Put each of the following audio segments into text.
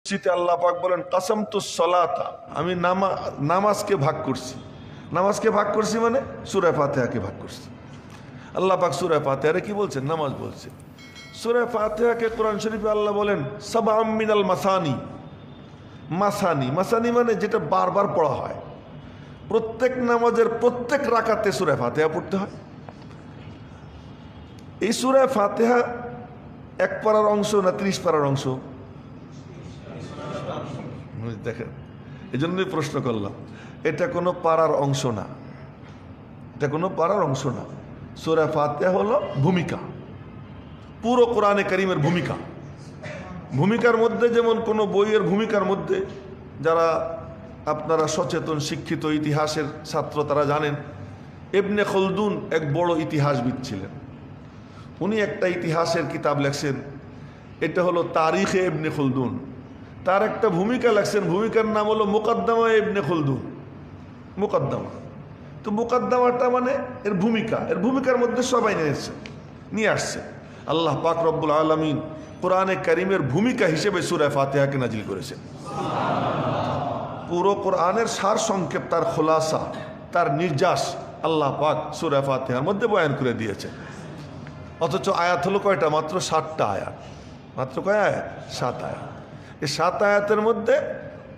আল্লাহ পাক বলেন কাসামতুস সালাতা, আমি নামাজকে ভাগ করছি। নামাজকে ভাগ করছি মানে সূরা ফাতিহাকে ভাগ করছি। আল্লাহ পাক সূরা ফাতিহারে কি বলছেন? নামাজ বলছে। সূরা ফাতিহাকে কোরআন শরীফে আল্লাহ বলেন সাবআম মিনাল মাসানি। মাসানি মাসানি মানে যেটা বারবার পড়া হয়, প্রত্যেক নামাজের প্রত্যেক রাকাতে সূরা ফাতিহা পড়তে হয়। এই সূরা ফাতিহা এক পারার অংশ না 30 পারার অংশ? দেখেন, এই জন্যই প্রশ্ন করলাম। এটা কোনো পারার অংশ না, এটা কোনো পারার অংশ না। সূরা ফাতিহা হলো ভূমিকা, পুরো কোরআনে কারীমের ভূমিকা। ভূমিকার মধ্যে যেমন কোনো বইয়ের ভূমিকার মধ্যে, যারা আপনারা সচেতন শিক্ষিত ইতিহাসের ছাত্র তারা জানেন, ইবনে খলদুন এক বড় ইতিহাসবিদ ছিলেন। উনি একটা ইতিহাসের কিতাব লেখছেন, এটা হলো তারিখে ইবনে খলদুন। তার একটা ভূমিকা লেখছেন, ভূমিকার নাম হলো মুকদ্দমা ইবনে খলদুন। মুকদ্দমা, তো মুকদ্দমাটা মানে এর ভূমিকা, এর ভূমিকার মধ্যে সবাই নিয়ে আসছে। আল্লাহ পাক রব্বুল আলামিন কোরআনে কারীমের ভূমিকা হিসেবে সূরা ফাতিহাকে নাজিল করেছেন। পুরো কোরআনের সার সংক্ষেপ, তার খোলাসা, তার নির্যাস আল্লাহ পাক সূরা ফাতিহার মধ্যে বয়ান করে দিয়েছেন। অথচ আয়াত হলো কয়টা? মাত্র 7টা আয়াত। মাত্র কয় আয়াত? 7 আয়াত। এই 7 আয়াতের মধ্যে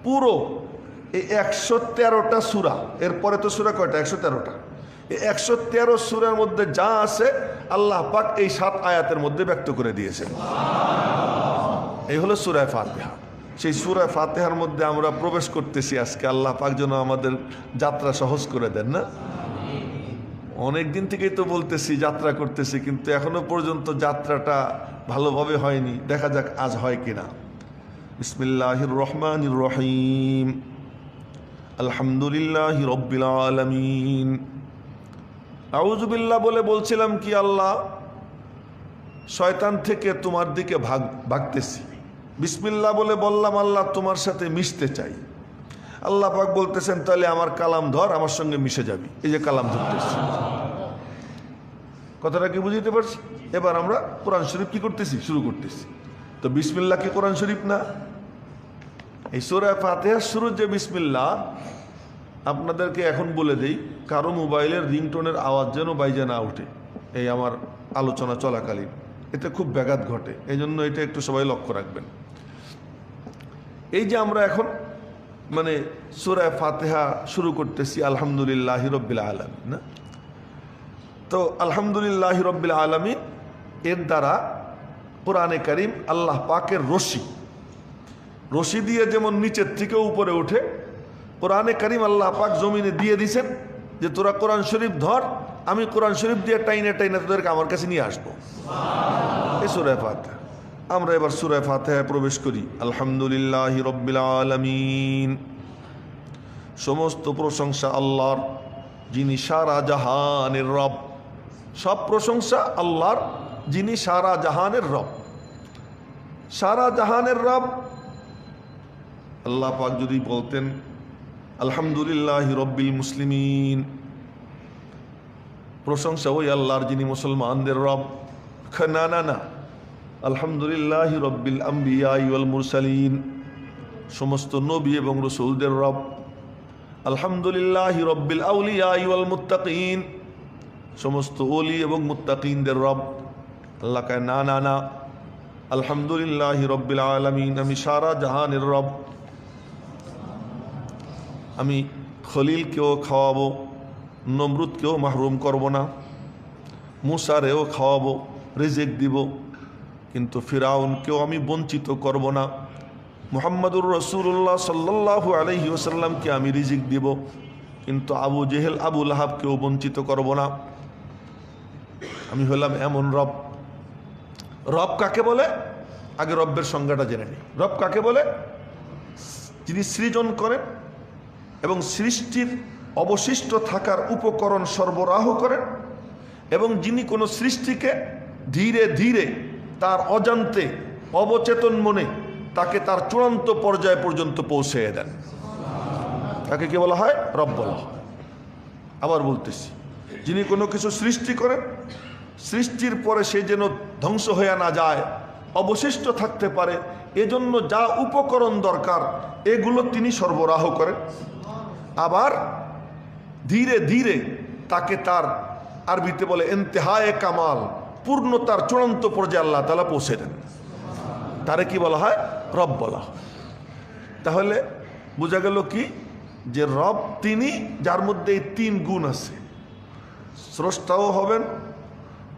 পুরো এই 113টা সূরা, এরপরে তো সূরা কয়টা? 113টা। এই 113 সূরার মধ্যে যা আছে আল্লাহ পাক এই 7 আয়াতের মধ্যে ব্যক্ত করে দিয়েছেন। এই হলো সূরা ফাতিহা। সেই সূরা ফাতিহার মধ্যে আমরা প্রবেশ করতেছি আজকে। আল্লাহ পাক যেন আমাদের যাত্রা সহজ করে দেন। না, অনেক দিন থেকেই তো বলতেছি যাত্রা করতেছি, কিন্তু এখনো পর্যন্ত যাত্রাটা ভালোভাবে হয়নি। দেখা যাক আজ হয় কিনা। বিসমিল্লাহির রহমানির রহিম, আলহামদুলিল্লাহি রাব্বিল আলামিন। আউযু বিল্লাহ বলে বলছিলাম কি, আল্লাহ শয়তান থেকে তোমার দিকে ভাগতেছি। বিসমিল্লাহ বলে বললাম আল্লাহ তোমার সাথে মিশতে চাই। আল্লাহ পাক বলতেছেন তাহলে আমার কালাম ধর, আমার সঙ্গে মিশে যাবি। এই যে কালাম ধরতেছি, কথাটা কি বুঝতে পারছি? এবার আমরা কোরআন শরীফ কি করতেছি? শুরু করতেছি। তো বিসমিল্লাহ কি কোরআন শরীফ না? এই সূরা ফাতিহার শুরুর যে বিসমিল্লাহ, আপনাদেরকে এখন বলে দেই, কারো মোবাইলের রিংটোনের আওয়াজ যেন বাইজে না ওঠে এই আমার আলোচনা চলাকালীন। এতে খুব ব্যাঘাত ঘটে, এই জন্য এটা একটু সবাই লক্ষ্য রাখবেন। এই যে আমরা এখন মানে সূরা ফাতিহা শুরু করতেছি আলহামদুলিল্লাহি রাব্বিল আলামিন, না? তো আলহামদুলিল্লাহি রাব্বিল আলামিন এর দ্বারা কোরআনে কারীম আল্লাহ পাকের রশি দিয়ে যেমন নিচের থেকে উপরে উঠে, কোরআনে কারীম আল্লাহ পাক জমিনে দিয়ে দিয়েছেন যে তোরা কোরআন শরীফ ধর, আমি কোরআন শরীফ দিয়ে টাইনে টাইনে তোদেরকে আমার কাছে নিয়ে আসবো। এই সূরা ফাতিহা। আমরা এবার সূরা ফাতিহায় প্রবেশ করি। আলহামদুলিল্লাহি রাব্বিল আলামিন, সমস্ত প্রশংসা আল্লাহর, যিনি সারা জাহানের রব। সব প্রশংসা আল্লাহর, যিনি সারা জাহানের রব। সারা জাহানের রব আল্লাহ পাক যদি বলতেন আলহামদুলিল্লাহি রাব্বিল মুসলিমিন, প্রশংসা ওই আল্লাহর যিনি মুসলমানদের রব। না না না, আলহামদুলিল্লাহি রাব্বিল আম্বিয়া ওয়াল মুরসালিন, সমস্ত নবী এবং রাসূলদের রব। আলহামদুলিল্লাহি রাব্বিল আউলিয়া ওয়াল মুত্তাকিন, সমস্ত ওলি এবং মুত্তাকিনদের রব। আল্লাহ কয় না না না, আলহামদুলিল্লাহি রাব্বিল আলামিন, আমি সারা জাহানের রব। আমি খলিলকেও খাওয়াবো, নমরুদকেও মাহরুম করব না, মুসারেও খাওয়াবো, রিজিক দিব, কিন্তু ফিরাউনকেও আমি বঞ্চিত করব না। মুহাম্মাদুর রাসূলুল্লাহ সাল্লাল্লাহু আলাইহি ওয়াসাল্লামকে আমি রিজিক দিব, কিন্তু আবু জেহেল আবু লাহাবকেও বঞ্চিত করব না। আমি হলাম এমন রব। রব কাকে বলে? আগে রব্বের সংজ্ঞাটা জেনে নিই। রব কাকে বলে? যিনি সৃজন করেন এবং সৃষ্টির অবশিষ্ট থাকার উপকরণ সরবরাহ করেন, এবং যিনি কোনো সৃষ্টিকে ধীরে ধীরে তার অজান্তে অবচেতন মনে তাকে তার চূড়ান্ত পর্যায় পর্যন্ত পৌঁছে দেন, তাকে কি বলা হয়? রব বলা হয়। আবার বলতেছি, যিনি কোনো কিছু সৃষ্টি করেন, সৃষ্টির পরে সে যেন ধ্বংস হয়ে না যায়, অবশিষ্ট থাকতে পারে, এজন্য যা উপকরণ দরকার এগুলো তিনি সরবরাহ করেন, আবার ধীরে ধীরে তাকে তার আরবিতে বলে ইন্তেহায়ে কামাল, পূর্ণতার চূড়ান্ত পর্যায়ে আল্লাহ তাআলা পৌঁছে দেন। তারে কি বলা হয়? রব বলা হয়। তাহলে বোঝা গেল কি যে রব তিনি যার মধ্যে এই তিন গুণ আছে, স্রষ্টাও হবেন,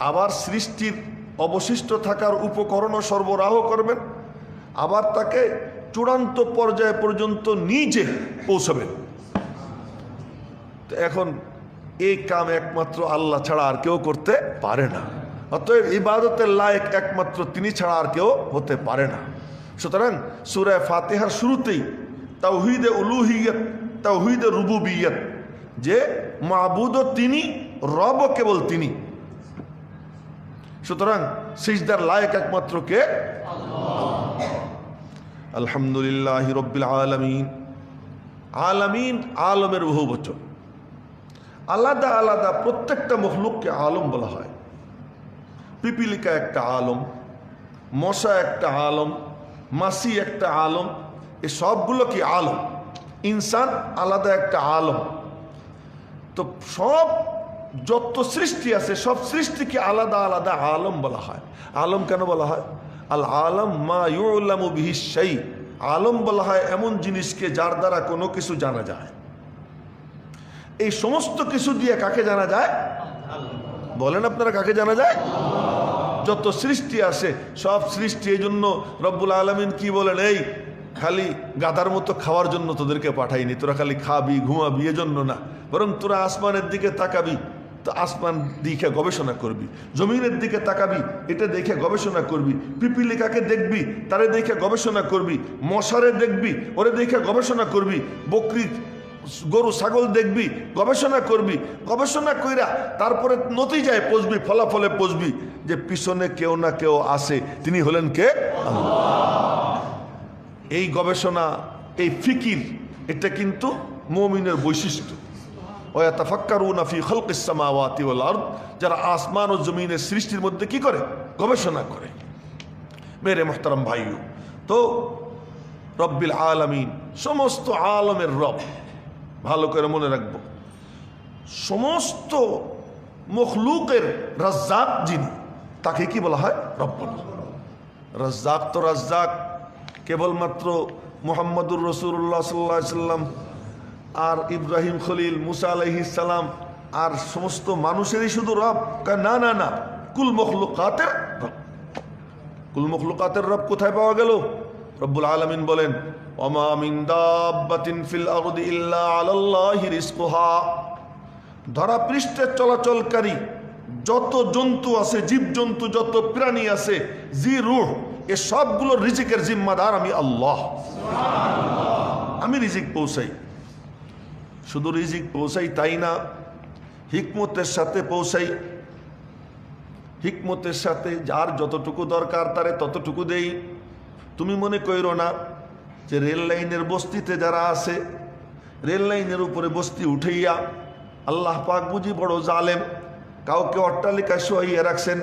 আবার সৃষ্টির অবশিষ্ট থাকার উপকরণও সরবরাহ করবেন, আবার তাকে চূড়ান্ত পর্যায় পর্যন্ত নিজে পৌঁছাবেন। এখন এই কাম একমাত্র আল্লাহ ছাড়া আর কেউ করতে পারে না। অতএব ইবাদতের লায়েক একমাত্র তিনি ছাড়া আর কেউ হতে পারে না। সুতরাং সূরা ফাতিহার শুরুতেই তাওহীদে উলুহিয়ত, তাওহীদে রুবুবিয়ত, যে মাবুদও তিনি, রবও কেবল তিনি। সুতরাং সিজদার লায়েক একমাত্র কে? আলহামদুলিল্লাহি রাব্বিল আলামিন। আলামিন আলমের বহুবচন। আলাদা আলাদা প্রত্যেকটা মখলুককে আলম বলা হয়। পিপিলিকা একটা আলম, মশা একটা আলম, মাছি একটা আলম, এই সবগুলো কি আলম। ইনসান আলাদা একটা আলম। তো সব যত সৃষ্টি আছে সব সৃষ্টিকে আলাদা আলাদা আলম বলা হয়। আলম কেন বলা হয়? আল আলম মা ইউলামু বিহি শাই। আলম বলা হয় এমন জিনিসকে যার দ্বারা কোনো কিছু জানা যায়। এই সমস্ত কিছু দিয়ে কাকে জানা যায়? বলেন আপনারা, কাকে জানা যায়? যত সৃষ্টি আছে সব সৃষ্টি। এই জন্য রব্বুল আলামিন কি বলেন, এই খালি গাধার মতো খাওয়ার জন্য তোদেরকে পাঠাইনি, তোরা খালি খাবি ঘুমাবি এজন্য না, বরং তোরা আসমানের দিকে তাকাবি, তো আসমান দেখে গবেষণা করবি, জমিনের দিকে তাকাবি, এটা দেখে গবেষণা করবি, পিপিলিকাকে দেখবি, তারে দেখে গবেষণা করবি, মশারে দেখবি, ওরে দেখে গবেষণা করবি, বকরি গরু ছাগল দেখবি, গবেষণা করবি, গবেষণা কইরা তারপরে নতিজায় পৌঁছবি, ফলাফলে পৌঁছবি যে পিছনে কেউ না কেউ আছে, তিনি হলেন কে? আল্লাহ। এই গবেষণা, এই ফিকির, এটা কিন্তু মুমিনের বৈশিষ্ট্য। ওয়াতাফাক্কারুনা ফি খালকিস সামাওয়াতি ওয়াল আরদ, যারা আসমান ও জমিনের সৃষ্টির মধ্যে কি করে? গবেষণা করে। মেরে মুহতারাম ভাইও, তো রব্বিল আলামিন, সমস্ত আলমের রব। ভালো করে মনে রাখবো, সমস্ত মখলুকের রাজ্জাক যিনি, তাকে কি বলা হয়? রব। রাজ্জাক তো রাজ্জাক কেবলমাত্র মুহাম্মদুর রাসূলুল্লাহ সাল্লাল্লাহু আলাইহি সাল্লাম আর ইব্রাহিম খলিল, মুসা আলাইহিস সালাম আর সমস্ত মানুষেরই শুধু রব? না না না, কুল মখলুকাতের রব। কুল মখলুকাতের রব কোথায় পাওয়া গেল? রব্বুল আলামিন বলেন, ওমা মিন দাব্বাতিন ফিল আরদি ইল্লা আলাল্লাহি রিজকুহা। ধরা পৃষ্ঠে চলাচলকারী যত জন্তু আছে, জীবজন্তু যত প্রাণী আছে, জি রূহ, এ সবগুলোর রিজিকের জিম্মাদার আমি আল্লাহ। আমি রিজিক পৌঁছাই। শুধু রিজিক পৌঁছাই তাই না, হিকমতের সাথে পৌঁছাই। হিকমতের সাথে যার যতটুকু দরকার তারে ততটুকু দেই। তুমি মনে কইরো না যে রেল লাইনের বস্তিতে যারা আছে, রেল লাইনের উপরে বস্তি উঠাইয়া আল্লাহ পাক বুঝি বড় জালেম, কাউকে অট্টালিকায় শোয়াইয়া রাখছেন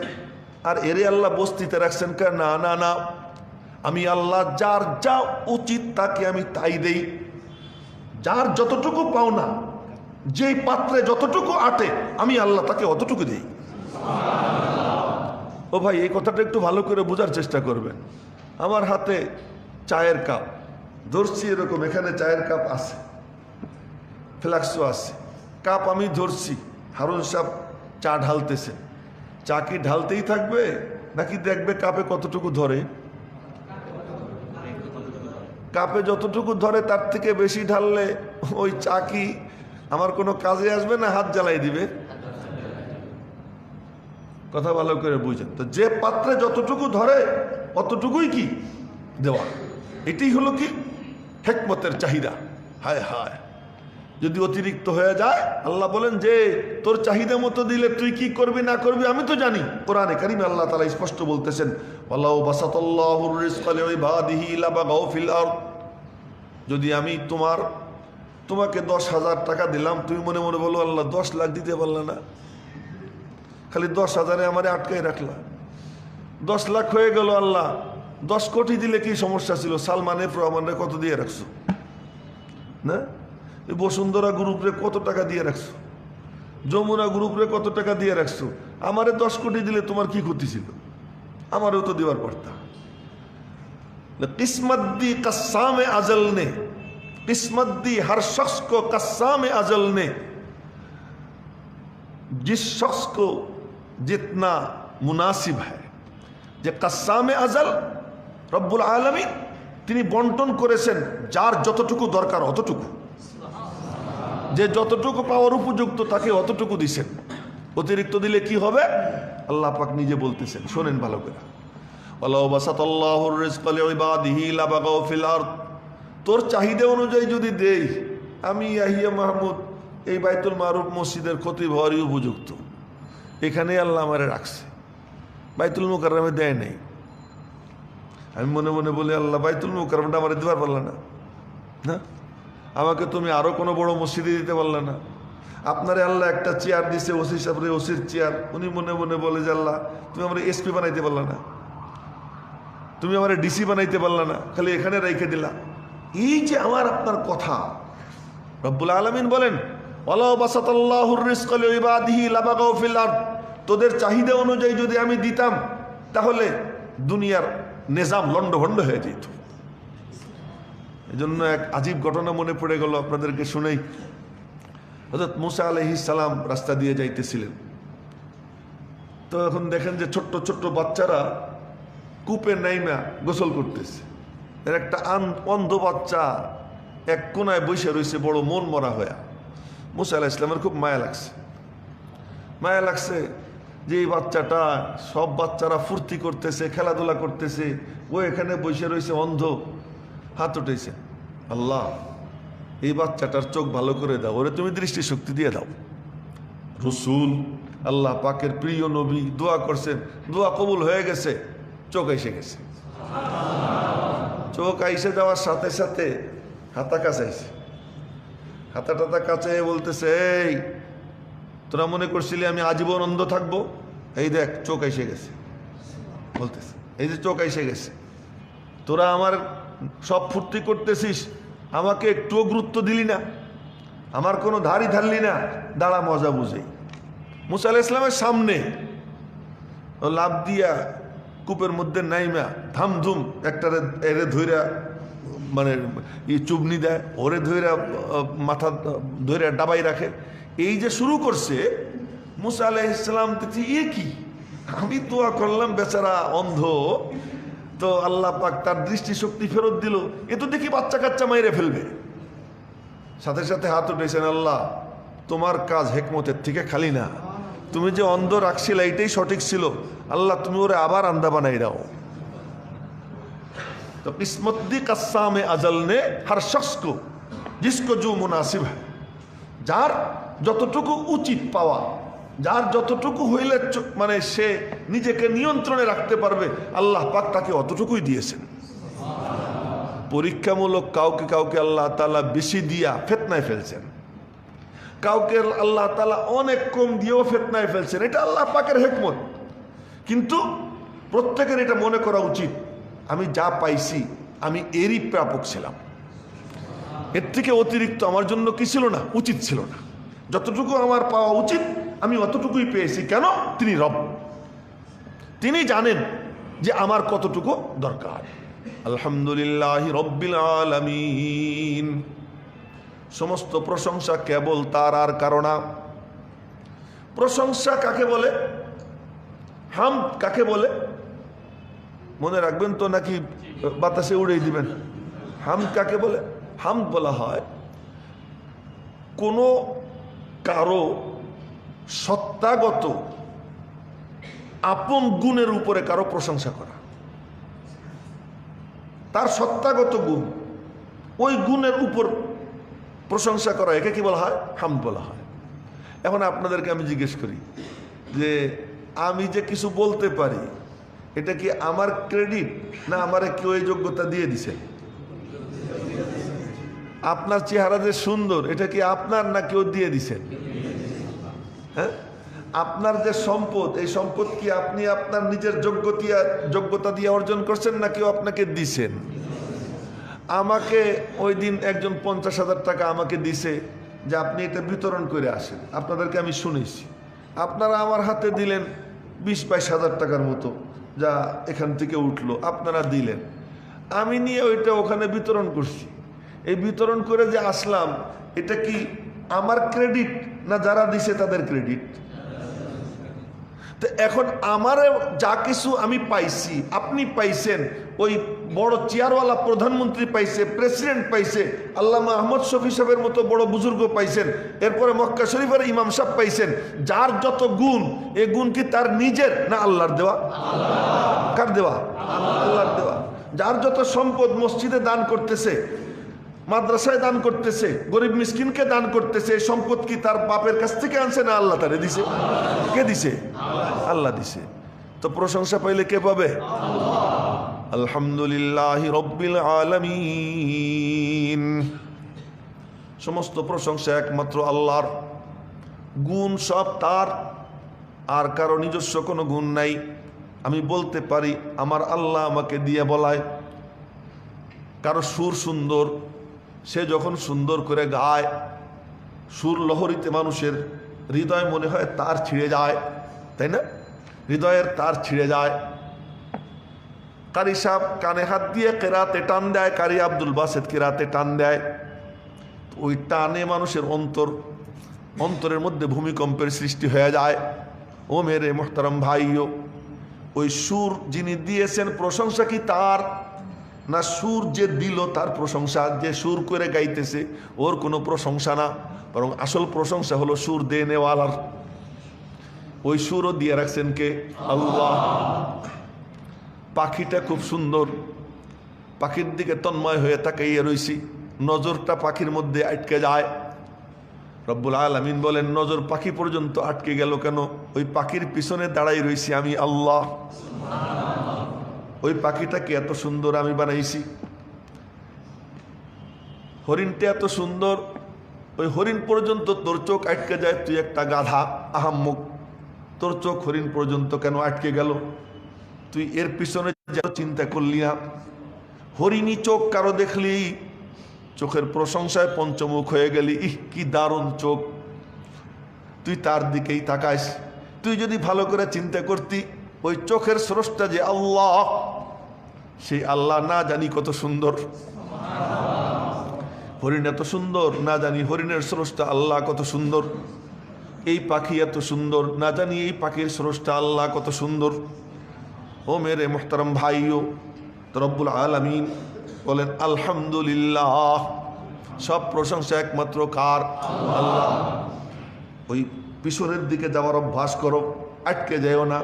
আর এরে আল্লাহ বস্তিতে রাখছেন। না না না, আমি আল্লাহ যার যা উচিত তাকে আমি তাই দেই। যার যতটুকু পাওনা, যেই পাত্রে যতটুকু আটে, আমি আল্লাহ তাকে অতটুকু দেই। ও ভাই, এই কথাটা একটু ভালো করে বোঝার চেষ্টা করবেন। আমার হাতে চায়ের কাপ ধরছি, এরকম এখানে চায়ের কাপ আছে, ফ্লাক্সও আছে, কাপ আমি ধরছি, হারুন সাহেব চা ঢালতেছে। চা কি ঢালতেই থাকবে নাকি দেখবে কাপে কতটুকু ধরে? কাপে যতটুকু ধরে তার থেকে বেশি ঢাললে ওই চা কি আমার কোনো কাজে আসবে না হাত জ্বালাই দিবে? কথা ভালো করে বুঝেন তো, যে পাত্রে যতটুকু ধরে অতটুকুই কি দেওয়া। এটাই হলো কি হিকমতের চাহিদা। হায় হায়, যদি অতিরিক্ত হয়ে যায়, আল্লাহ বলেন যে তোর চাহিদা মতো দিলে তুই কি করবি না করবি আমি তো জানি। কোরআনে কারিমে আল্লাহ তাআলা স্পষ্ট বলতেছেন, ওয়ালাউ বাসাতাল্লাহুর রিজকা লিইবাদিহি লাবাগাউ ফিল আরদ। যদি আমি তোমাকে 10,000 টাকা দিলাম, তুমি মনে মনে বলো আল্লাহ 10 লাখ দিতে পারলে না, খালি 10,000-এ আমারে আটকাই রাখলা। 10 লাখ হয়ে গেল, আল্লাহ 10 কোটি দিলে কি সমস্যা ছিল? সালমানের রহমানের কত দিয়ে রাখছো না? এই বসুন্ধরা গ্রুপরে কত টাকা দিয়ে রাখছো, যমুনা গ্রুপরে কত টাকা দিয়ে রাখছো। আমারে 10 কোটি দিলে তোমার কি ক্ষতি ছিল? আমারও তো দেওয়ার পারতা। किस्मत दी कस्साम अजल ने, किस्मत दी हर शख्स को कस्साम अजल ने, जिस शख्स को जितना मुनासिब है। যে কাসামে আজল রব্বুল আলামিন তিনি বন্টন করেছেন যার যতটুকু দরকার অতটুকু, যে যতটুকু পাওয়ার উপযুক্ত তাকে অতটুকু দিছেন। অতিরিক্ত দিলে কি হবে আল্লাহ পাক নিজে বলতেছেন, শোনেন ভালো করে। ওয়ালাউ বাসাতাল্লাহুর রিজকা লিইবাদিহি লাবাগাউ ফিল আরদ, তোর চাহিদা অনুযায়ী যদি দেই, আমি ইয়াহিয়া মাহমুদ এই বাইতুল মারুফ মসজিদের খতিব হওয়ারই উপযুক্ত, এখানেই আল্লাহ আমারে রাখছে, বাইতুল মুকাররমে দেয় নাই। আমি মনে মনে বলি, আল্লাহ বাইতুল মুকাররমটা আমার দিতে পারল না, না আমাকে তুমি আরো কোনো বড় মসজিদে দিতে পারলে না। আপনারে আল্লাহ একটা চেয়ার দিছে, ওসি সাহেবের ওসির চেয়ার, উনি মনে মনে বলে যে আল্লাহ তুমি আমার এসপি বানাইতে পারলে না, তুমি আমার ডিসি বানাইতে পারলে না, খালি এখানে রেখে দিলা। এই যে আমার আপনার কথা, রব্বুল আলামিন বলেন ওয়ালাউ বাসাতাল্লাহুর রিজকা লিইবাদিহি লাবাগাউ ফিল আরদ, তোদের চাহিদা অনুযায়ী যদি আমি দিতাম তাহলে দুনিয়ার নিজাম লন্ডভন্ড হয়ে যেত। এজন্য এক আজীব ঘটনা মনে পড়ে গেল, আপনাদেরকে শুনেই। হযরত মুসা আলাইহিস সালাম রাস্তা দিয়ে যাইতেছিলেন, তো এখন দেখেন যে ছোট্ট ছোট্ট বাচ্চারা কূপে নাইমা গোসল করতেছে। এর একটা অন্ধ বাচ্চা এক কোনায় বসে রয়েছে বড় মন মরা হয়ে। মুসা আলাইহিস সালামের খুব মায়া লাগছে যে এই বাচ্চাটা, সব বাচ্চারা ফুর্তি করতেছে, খেলাধুলা করতেছে, ও এখানে বসে রয়েছে অন্ধ। হাত উঠেছে, আল্লাহ এই বাচ্চাটার চোখ ভালো করে দাও, ওরে তুমি দৃষ্টিশক্তি দিয়ে দাও। রসুল আল্লাহ পাকের প্রিয় নবী দোয়া করছেন, দোয়া কবুল হয়ে গেছে, চোখ এসে গেছে। চোখ আইসে যাওয়ার সাথে সাথে হাতা কাছাইছে, হাতা টাতা কাছে বলতেছে, এই তোরা মনে করছিলি আমি আজীবন অন্ধ থাকবো, এই দেখ চোখ এসে গেছে। বলতেছে এই যে চোখ এসে গেছে, তোরা আমার সব ফুর্তি করতেছিস, আমাকে একটুও গুরুত্ব দিলি না, আমার কোনো ধারই ধারলি না, দাঁড়া মজা বুঝেই। মুসা আলাইহিস সালামের সামনে ও লাভ দিয়া কূপের মধ্যে নাইমা ধামধুম একটা এরে ধইরা, মানে চুবনি দেয়, ওরে ধইরা মাথা ধইরা ডাবাই রাখে। এই যে শুরু করছে মুসা আলাইহিস সালাম, দেখছি এ কি, আমি দোয়া করলাম বেচারা অন্ধ, তো আল্লাহ পাক তার দৃষ্টিশক্তি ফেরত দিল, এ তো দেখি বাচ্চা কাচ্চা মাইরে ফেলবে। সাথে সাথে হাত উঠেছেন, আল্লাহ তোমার কাজ হেকমতের থেকে খালি না, তুমি যে অন্ধ রাখছিলে এইটাই সঠিক ছিল, আল্লাহ তুমি ওরে আবার আন্দা বানাই দাও। তো কিসমত দি কাসামে আজল নে হর শখস কো জিসকো জো মুনাসিব হ্যায়, যার যতটুকু উচিত পাওয়া, যার যতটুকু হইলে মানে সে নিজেকে নিয়ন্ত্রণে রাখতে পারবে, আল্লাহ পাক তাকে অতটুকুই দিয়েছেন। পরীক্ষামূলক কাউকে কাউকে আল্লাহ তাআলা বেশি দিয়া ফিতনায় ফেলছেন, কাউকে আল্লাহ তাআলা অনেক কম দিয়েও ফিতনায় ফেলছেন, এটা আল্লাহ পাকের হিকমত। কিন্তু প্রত্যেকের এটা মনে করা উচিত, আমি যা পাইছি আমি এরই প্রাপক ছিলাম, এর থেকে অতিরিক্ত আমার জন্য কি ছিল না, উচিত ছিল না। যতটুকু আমার পাওয়া উচিত আমি অতটুকুই পেয়েছি। কেন? তিনি রব, তিনি জানেন যে আমার কতটুকু দরকার। আলহামদুলিল্লাহি রব্বিল আলামিন, সমস্ত প্রশংসা কেবল তার আর কারণা। প্রশংসা কাকে বলে, হামদ কাকে বলে মনে রাখবেন তো, নাকি বাতাসে উড়িয়ে দিবেন? হামদ কাকে বলে? হামদ বলা হয় কোনো কারো সত্তাগত আপন গুণের উপরে কারো প্রশংসা করা, তার সত্তাগত গুণ, ওই গুণের উপর প্রশংসা করা, একে কি বলা হয়? হামদ বলা হয়। এখন আপনাদেরকে আমি জিজ্ঞেস করি যে আমি যে কিছু বলতে পারি, এটা কি আমার ক্রেডিট না আমারে কেউ এই যোগ্যতা দিয়ে দিছে? আপনার চেহারা যে সুন্দর, এটা কি আপনার না কেউ দিয়ে দিছেন? হ্যাঁ, আপনার যে সম্পদ, এই সম্পদ কি আপনি আপনার নিজের যোগ্যতা দিয়ে অর্জন করছেন না কেউ আপনাকে দিছেন? আমাকে ওই দিন একজন 50,000 টাকা আমাকে দিছে যে আপনি এটা বিতরণ করে আসেন। আপনাদেরকে আমি শুনেছি, আপনারা আমার হাতে দিলেন 20-22 হাজার টাকার মতো, যা এখান থেকে উঠলো আপনারা দিলেন। আমি নিয়ে ওইটা ওখানে বিতরণ করছি। এই বিতরণ করে যে আসলাম, এটা কি আমার ক্রেডিট না যারা দিছে তাদের ক্রেডিট? তো এখন আমার যা কিছু আমি পাইছি, আপনি পাইছেন, ওই বড় চেয়ারওয়ালা প্রধানমন্ত্রী পাইছে, প্রেসিডেন্ট পাইছে, আল্লামা আহমদ শফি সাহেবের মতো বড় বুজুর্গ পাইছেন, এরপরে মক্কা শরীফের ইমাম সাহেব পাইছেন। যার যত গুণ, এই গুণ কি তার নিজের না আল্লাহর দেওয়া? কার দেওয়া? আল্লাহর দেওয়া। যার যত সম্পদ, মসজিদে দান করতেছে, মাদ্রাসায় দান করতেছে, গরিব মিসকিনকে দান করতেছে, এই সম্পদ কি তার বাপের কাছ থেকে আনছে না আল্লাহ তারে দিছে? কে দিছে? আল্লাহ দিছে। তো প্রশংসা পাইলে কে পাবে? আলহামদুলিল্লাহি রাব্বিল আলামিন। সমস্ত প্রশংসা একমাত্র আল্লাহর, গুণ সব তার, আর কারো নিজস্ব কোনো গুণ নাই। আমি বলতে পারি আমার আল্লাহ আমাকে দিয়ে বলায়। কারো সুর সুন্দর, সে যখন সুন্দর করে গায়, সুর লহরীতে মানুষের হৃদয় মনে হয় তার ছিঁড়ে যায়, তাই না? হৃদয়ের তার ছিঁড়ে যায়। কারি সাহেব কানে হাত দিয়ে কেরাতে টান দেয়, কারি আব্দুল বাসেত কেরাতে টান দেয়, ওই টানে মানুষের অন্তরের মধ্যে ভূমিকম্পের সৃষ্টি হয়ে যায়। ও মেরে মোহতারাম ভাইও, ওই সুর যিনি দিয়েছেন, প্রশংসা কি তার না সুর যে দিল তার প্রশংসা? যে সুর করে গাইতেছে ওর কোনো প্রশংসা না, বরং আসল প্রশংসা হলো সুর দেনেওয়ালার। ওই সুরও দিয়ে রাখছেন কে? আল্লাহ। পাখিটা খুব সুন্দর, পাখির দিকে তন্ময় হয়ে তাকাইয়ে রইছি, নজরটা পাখির মধ্যে আটকে যায়। রব্বুল আলামিন বলেন, নজর পাখি পর্যন্ত আটকে গেল কেন? ওই পাখির পিছনে দাঁড়াই রইছি আমি আল্লাহ। ওই পাখিটাকে এত সুন্দর আমি বানাইছি। হরিণটা এত সুন্দর, ওই হরিণ পর্যন্ত তোর চোখ আটকে যায়। তুই একটা গাধা, আহাম্মক, তোর চোখ হরিণ পর্যন্ত কেন আটকে গেল? তুই এর পিছনে চিন্তা করলি না? হরিণী চোখ কারো দেখলি চোখের প্রশংসায় পঞ্চমুখ হয়ে গেলি, ইহ কি দারুণ চোখ, তুই তার দিকেই তাকাইস। তুই যদি ভালো করে চিন্তা করতি, ওই চোখের স্রষ্টা যে আল্লাহ, সেই আল্লাহ না জানি কত সুন্দর। হরিণ এত সুন্দর, না জানি হরিণের স্রষ্টা আল্লাহ কত সুন্দর। এই পাখি এত সুন্দর, না জানি এই পাখির স্রষ্টা আল্লাহ কত সুন্দর। ও মেরে মোহতারাম ভাইও, রব্বুল আলামিন বলেন আলহামদুলিল্লাহ, সব প্রশংসা একমাত্র কার? আল্লাহ। ওই পিছনের দিকে যাওয়ার অভ্যাস করো, আটকে যাও না।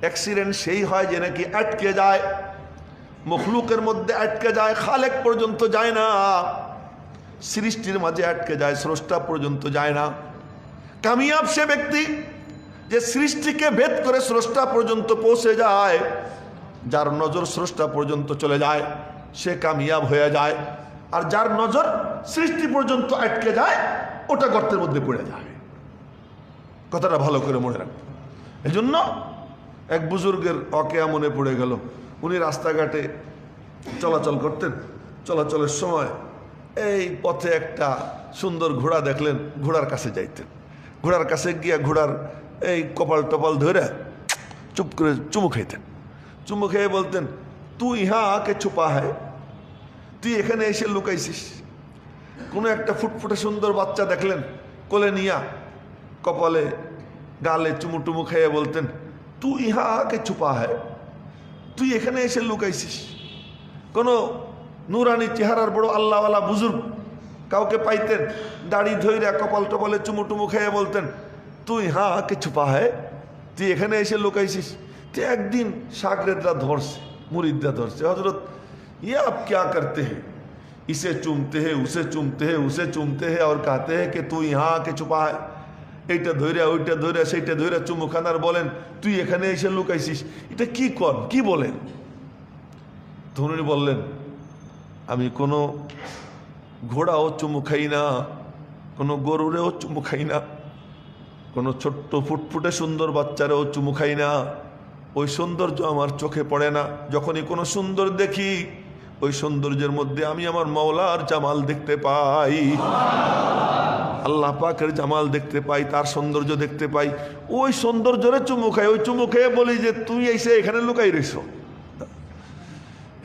অ্যাক্সিডেন্ট সেই হয় যে নাকি আটকে যায়, মখলুকের মধ্যে আটকে যায়, খালেক পর্যন্ত যায় না, সৃষ্টির মাঝে আটকে যায়, স্রষ্টা পর্যন্ত যায় না। কামিয়াব সে ব্যক্তি যে সৃষ্টিকে ভেদ করে স্রষ্টা পর্যন্ত পৌঁছে যায়। যার নজর স্রষ্টা পর্যন্ত চলে যায় সে কামিয়াব হয়ে যায়, আর যার নজর সৃষ্টি পর্যন্ত আটকে যায় ওটা গর্তের মধ্যে পড়ে যায়। কথাটা ভালো করে মনে রাখবেন। এই জন্য এক বুজুর্গের অকেয়া মনে পড়ে গেল। উনি রাস্তাঘাটে চলাচল করতেন, চলাচলের সময় এই পথে একটা সুন্দর ঘোড়া দেখলেন, ঘোড়ার কাছে যাইতেন। ঘোড়ার কাছে গিয়া ঘোড়ার এই কপাল টপাল ধরে চুপ করে চুমু খাইতেন। চুমু খেয়ে বলতেন, তুই ইহা আকে ছুপা হয়, তুই এখানে এসে লুকাইছিস। কোনো একটা ফুটফুটে সুন্দর বাচ্চা দেখলেন, কোলে নিয়া কপালে গালে চুমু টুমু খেয়ে বলতেন, তুই ইহা আকে ছুপা হয়, তুই এখানে এসে লুকাইছিস। কোনো নুরানি চেহারার বড় আল্লাহওয়ালা বুজুর্গ কাউকে পাইতেন, দাড়ি ধইরা কপাল টপালে চুমু টুমু খেয়ে বলতেন, তুই হ্যাঁ আকে ছুপা হয়, তুই এখানে এসে লুকাইছিস। তো একদিন শাগরেদরা ধরছে, মুরিদরা ধরছে, হজরত ये आप क्या करते हैं? इसे चूमते हैं, उसे चूमते हैं, उसे चूमते हैं और कहते हैं कि तू यहाँ आके छुपा है। এইটা ধইরা ওইটা ধইরা সেইটা ধইরা চুমু খানার বলেন, তুই এখানে এসে লুকাইছিস। এটা কি কর, কি বলেন? ধনুনি বললেন, আমি কোনো ঘোড়াও চুমু খাই না, কোনো গরুরেও চুমু খাই না, কোনো ছোট্ট ফুটফুটে সুন্দর বাচ্চারেও চুমু খাই না, ওই সৌন্দর্য আমার চোখে পড়ে না। যখনই কোনো সুন্দর দেখি ওই সৌন্দর্যের মধ্যে আমি আমার মাওলার জামাল দেখতে পাই, আল্লাহ পাকের জামাল দেখতে পাই, তার সৌন্দর্য দেখতে পাই। ওই সৌন্দর্যরে চুমু খাই, ওই চুমু খেয়ে বলি যে তুই এসে এখানে লুকাই রইছো।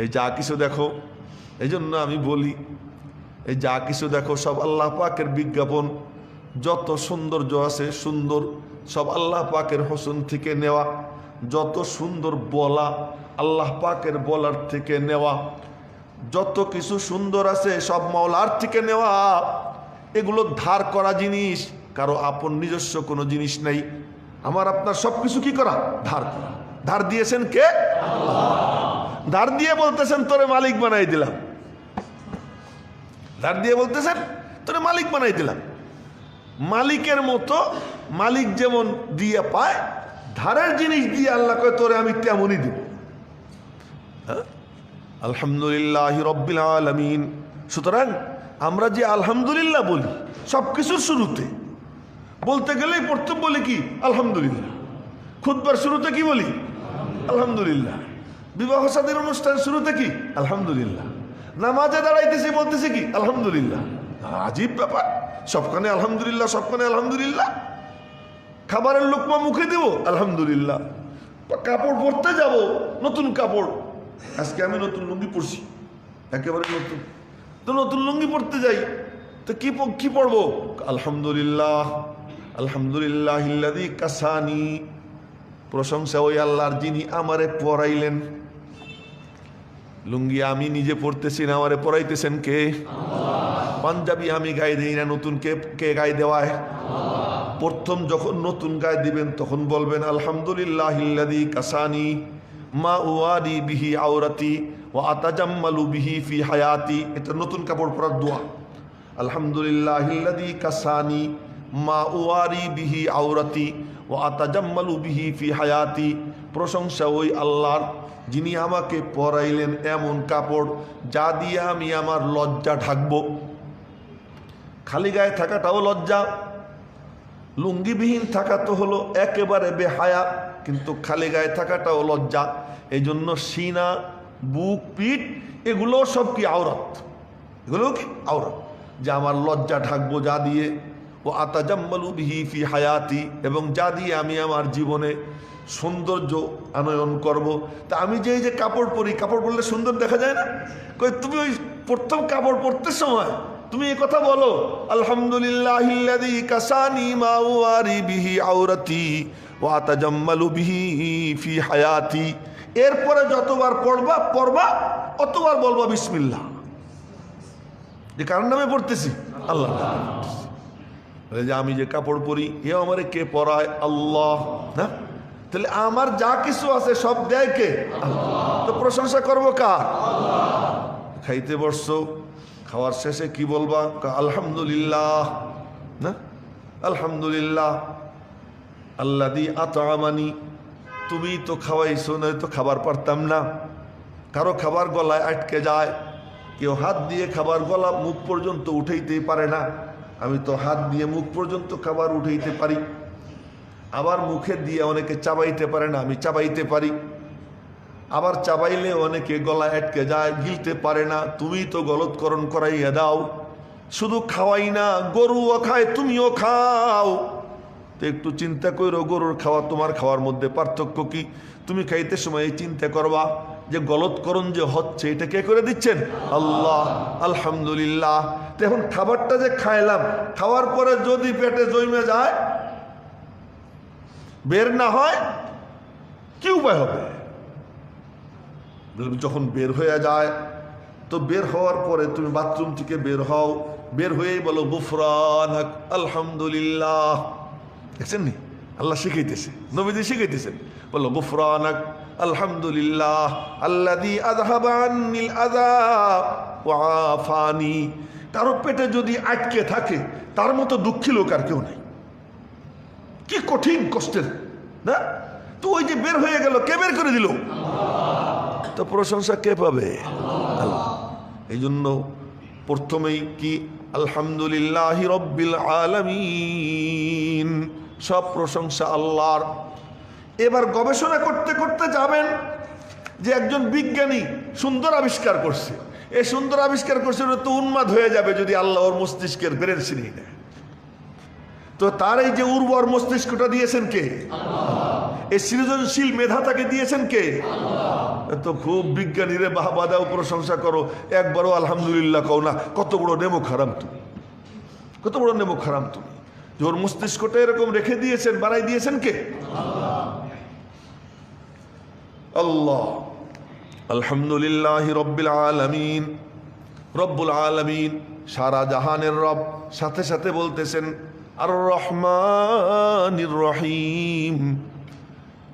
এই যা কিছু দেখো, এই জন্য আমি বলি এই যা কিছু দেখো সব আল্লাহ পাকের বিজ্ঞাপন। যত সৌন্দর্য আছে সুন্দর সব আল্লাহ পাকের হোসেন থেকে নেওয়া, যত সুন্দর বলা আল্লাহ পাকের বলার থেকে নেওয়া, যত কিছু সুন্দর আছে সব মাওলার থেকে নেওয়া। এগুলো ধার করা জিনিস, কারো আপন নিজস্ব কোনো জিনিস নেই। আমার আপনার সব কিছু কি করা? ধার করা। ধার দিয়েছেন কে? ধার দিয়ে বলতেছেন তোরে মালিক বানাই দিলাম, ধার দিয়ে বলতেছেন তোরে মালিক বানাই দিলাম। মালিকের মতো মালিক যেমন দিয়ে পায়, ধারের জিনিস দিয়ে আল্লাহ কয় তোরে আমি তেমনই দিব। আলহামদুলিল্লাহ রব্বিল আলামিন। সুতরাং আমরা যে আলহামদুলিল্লাহ বলি সব কিছুর শুরুতে, বলতে গেলেই প্রথম বলি কি? আলহামদুলিল্লাহ। খুতবার শুরুতে কি বলি? আলহামদুলিল্লাহ। বিবাহ শাদীর অনুষ্ঠান শুরুতে কি? আলহামদুলিল্লাহ। নামাজে দাঁড়াইতেছি বলতেছি কি? আলহামদুলিল্লাহ। আজীব ব্যাপার, সবখানে আলহামদুলিল্লাহ, সবখানে আলহামদুলিল্লাহ। খাবারের লোকমা মুখে দেব আলহামদুলিল্লাহ। কাপড় পরতে যাব, নতুন কাপড়, আজকে আমি নতুন লুঙ্গি পরছি, একেবারে নতুন, তো নতুন লুঙ্গি পরতে যাই, তো কি পরবো? আলহামদুলিল্লাহ। আলহামদুলিল্লাহিল্লাযী কাসানি। প্রশংসা ওই আল্লাহর যিনি আমারে পরাইলেন। লুঙ্গি আমি নিজে পরতেছি না, আমারে পরাইতেছেন কে? পাঞ্জাবি আমি গায়ে দিই না, নতুন কে গায়ে দেওয়ায়? প্রথম যখন নতুন গায়ে দিবেন তখন বলবেন আলহামদুলিল্লাহিল্লাযী কাসানি মা উয়ারি বিহি আওরাতি ওয়া আতাজাম্মালু বিহি ফি হায়াতি। এটা নতুন কাপড় পরার দোয়া। আলহামদুলিল্লাহিল্লাযী কাসানি মা উয়ারি বিহি আওরাতি ওয়া আতাজাম্মালু বিহি ফি হায়াতি। প্রশংসা ওই আল্লাহর যিনি আমাকে পরাইলেন এমন কাপড় যা দিয়ে আমি আমার লজ্জা ঢাকবো। খালি গায়ে থাকাটাও লজ্জা, লুঙ্গিবিহীন থাকা তো হলো একেবারে বেহায়া, কিন্তু খালি গায়ে থাকাটাও লজ্জা। এই জন্য সিনা, বুক, পিঠ এগুলো সব কি? আওরাত। এগুলো কি? আওরাত। যে আমার লজ্জা ঢাকবো যা দিয়ে। ও আতাজাম্মালু বিহি ফি হায়াতি, এবং যা দিয়ে আমি আমার জীবনে সৌন্দর্য আনয়ন করব। তা আমি যে কাপড় পরি, কাপড় পরলে সুন্দর দেখা যায় না? কই তুমি ওই প্রথম কাপড় পরতে সময় তুমি এই কথা বলো আলহামদুলিল্লাহিল্লাযী কাসানি মা উয়ারি বিহি আওরাতি ওয়া আতাজাম্মালু বিহি ফি হায়াতি। এরপরে যতবার পড়বা অতবার বলবা বিসমিল্লাহ। যে কারণ নামে পড়তেছি? আল্লাহ। যে আমি যে কাপড় পরি এ আমারে কে পরায়? আল্লাহ। না, তাহলে আমার যা কিছু আছে সব দেয় কে? আল্লাহ। তো প্রশংসা করবো কার? খাইতে বসছো, খাওয়ার শেষে কি বলবা? আলহামদুলিল্লাহ। না, আলহামদুলিল্লাহ আল্লাযী আত'আমানি। তুমি তো খাওয়াইছো, নয় তো খাবার পারতাম না। কারো খাবার গলায় আটকে যায়, কেউ হাত দিয়ে খাবার গলা মুখ পর্যন্ত উঠাইতেই পারে না। আমি তো হাত দিয়ে মুখ পর্যন্ত খাবার উঠাইতে পারি। আবার মুখে দিয়ে অনেকে চাবাইতে পারে না, আমি চাবাইতে পারি। আবার চাবাইলে অনেকে গলায় আটকে যায়, গিলতে পারে না। তুমি তো গলৎকরণ করাইয়া দাও। শুধু খাওয়াই না, গরুও খায়, তুমিও খাও। তো একটু চিন্তা করো, গরুর খাওয়া তোমার খাওয়ার মধ্যে পার্থক্য কি? তুমি খাইতে সময় চিন্তা করবা যে গলৎকরণ যে হচ্ছে এটা কে করে দিচ্ছেন? আল্লাহ। আলহামদুলিল্লাহ। তো এখন খাবারটা যে খাইলাম, খাওয়ার পরে যদি পেটে জমে যায়, বের না হয়, কি উপায় হবে? যখন বের হয়ে যায়, তো বের হওয়ার পরে তুমি বাথরুম থেকে বের হও, বের হয়েই বলো গুফরানাক আলহামদুলিল্লাহ। দেখছেন নি? আল্লাহ শিখাইতেছে, নবীজি শিখাইতেছেন। বলো গুফরানাক আলহামদুলিল্লাহ আল্লাযী আযহাবা আন্নিল আযা ওয়া আফানি। কারো পেটে যদি আটকে থাকে তার মতো দুঃখী লোক আর কেউ নাই। কি কঠিন কষ্টের না? তো ওই যে বের হয়ে গেল, কে বের করে দিল? তো প্রশংসা কে পাবে? আল্লাহ। এই জন্য প্রথমেই কি? আলহামদুলিল্লাহি রব্বিল আলামিন। সব প্রশংসা আল্লাহর। এবার গবেষণা করতে করতে যাবেন যে একজন বিজ্ঞানী সুন্দর আবিষ্কার করছে, এই সুন্দর আবিষ্কার করছে, তো উন্মাদ হয়ে যাবে যদি আল্লাহ ওর মস্তিষ্কের ব্রেন ছিনিয়ে নেয়। তো তার এই যে উর্বর মস্তিষ্কটা দিয়েছেন কে? এই সৃজনশীল মেধা তাকে দিয়েছেন কে? তো খুব বিজ্ঞানীরে বাহবা দাও, প্রশংসা করো, একবারও আলহামদুলিল্লাহ কও না। কত বড় নেমুখ হারাম তুমি, কত বড় নেমুখ হারাম তুমি, যে ওর মস্তিষ্কটা এরকম রেখে দিয়েছেন, বানাই দিয়েছেন কে? আল্লাহ। আলহামদুলিল্লাহ রব্বিল আলামিন। রব্বুল আলামিন সারা জাহানের রব, সাথে সাথে বলতেছেন আর রহমানির রহিম।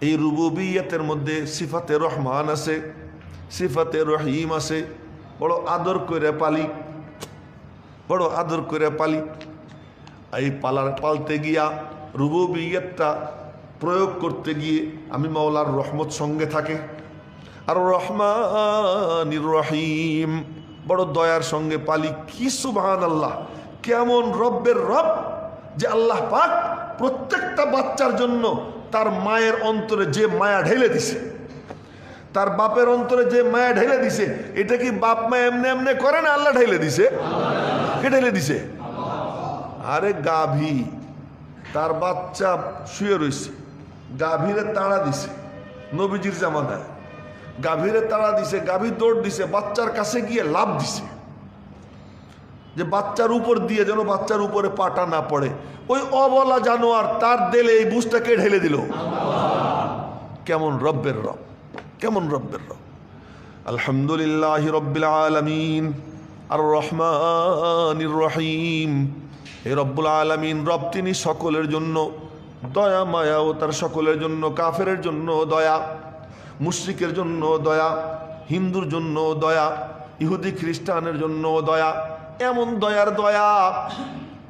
এই রুবুবিয়তের মধ্যে সিফাতে রহমান আছে, সিফাতে রহিম আছে। বড় আদর করে পালি, বড় আদর করে পালি। এই পালতে গিয়া রুবুবিয়তটা প্রয়োগ করতে গিয়ে আমি মাওলার রহমত সঙ্গে থাকে। আর রহমানির রহিম, বড় দয়ার সঙ্গে পালি। কি সুবহানাল্লাহ, কেমন রব্বের রব যে আল্লাহ পাক প্রত্যেকটা বাচ্চার জন্য তার মায়ের অন্তরে যে মায়া ঢেলে দিছে, তার বাপের অন্তরে যে মায়া ঢেলে দিছে, এটা কি বাপ মা এমনি এমনি করে না, আল্লাহ ঢেলে দিছে? কে ঢেলে দিছে? আরে গাভী, তার বাচ্চা শুয়ে রয়েছে, গাভীরে তাড়া দিছে নবীজির জামানায়, গাভীরে তাড়া দিছে, গাভী দৌড় দিছে, বাচ্চার কাছে গিয়ে লাভ দিছে যে বাচ্চার উপর দিয়ে যেন বাচ্চার উপরে পাটা না পড়ে। ওই অবলা জানোয়ার তার দেলে এই বুঝটাকে ঢেলে দিল। কেমন রব্বের রব, কেমন রব্বের রব। আলহামদুলিল্লাহ রব্বিল আলামিন আর রহমানির রহিম। এই রব্বুল আলামিন রব, তিনি সকলের জন্য দয়া মায়া, ও তার সকলের জন্য, কাফেরের জন্য দয়া, মুশরিকের জন্য দয়া, হিন্দুর জন্য দয়া, ইহুদি খ্রিস্টানের জন্য দয়া। এমন দয়ার দয়া